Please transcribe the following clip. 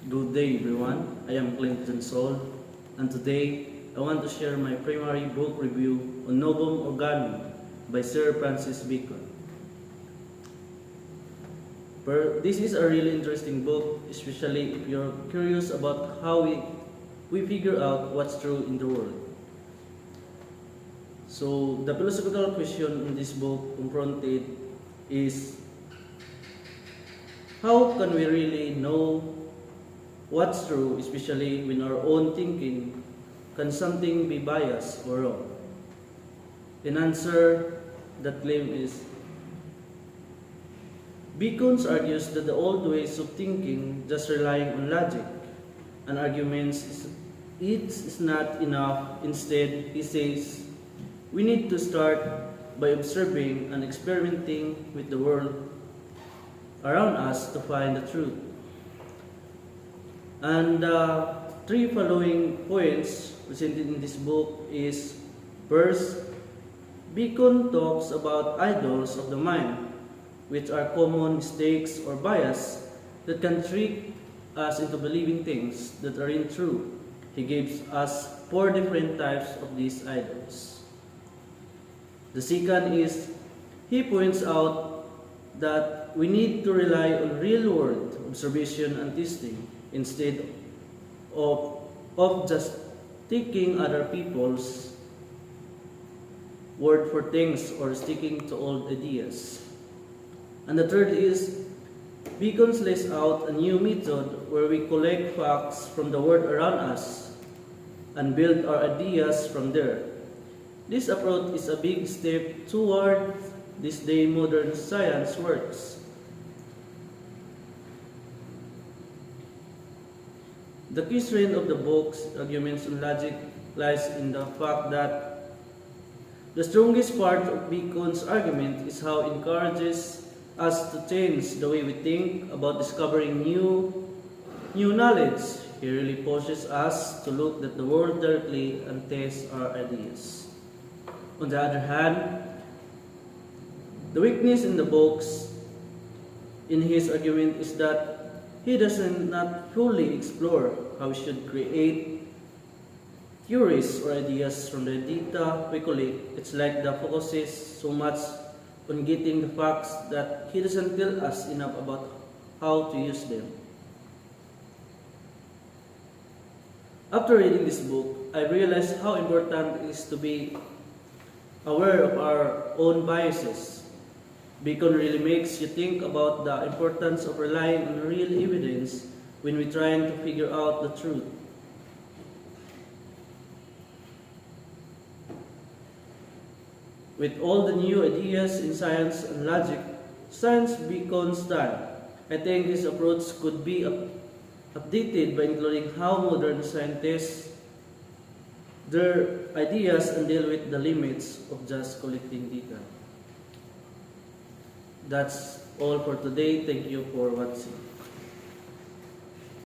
Good day everyone, I am Clinton Sol, and today I want to share my primary book review on Novum Organum by Sir Francis Bacon. This is a really interesting book, especially if you're curious about how we figure out what's true in the world. So the philosophical question in this book confronted is, how can we really know what's true, especially when our own thinking can something be biased or wrong? An answer that claim is, Bacon argues that the old ways of thinking, just relying on logic and arguments, is not enough. Instead, he says, we need to start by observing and experimenting with the world around us to find the truth. And the three following points presented in this book is, first, Bacon talks about idols of the mind, which are common mistakes or bias that can trick us into believing things that aren't true. He gives us 4 different types of these idols. The second is, he points out that we need to rely on real-world observation and testing instead of just taking other people's word for things or sticking to old ideas. And the third is, Bacon lays out a new method where we collect facts from the world around us and build our ideas from there. This approach is a big step toward this day modern science works. The key strength of the book's arguments on logic lies in the fact that the strongest part of Bacon's argument is how it encourages us to change the way we think about discovering new knowledge. He really pushes us to look at the world directly and test our ideas. On the other hand, the weakness in the books in his argument is that he does not fully explore how we should create theories or ideas from the data we collect. It's like the focuses so much on getting the facts that he doesn't tell us enough about how to use them. After reading this book, I realized how important it is to be aware of our own biases. Bacon really makes you think about the importance of relying on real evidence when we're trying to figure out the truth. With all the new ideas in science and logic, science Bacon's style, I think this approach could be updated by including how modern scientists their ideas and deal with the limits of just collecting data. That's all for today. Thank you for watching.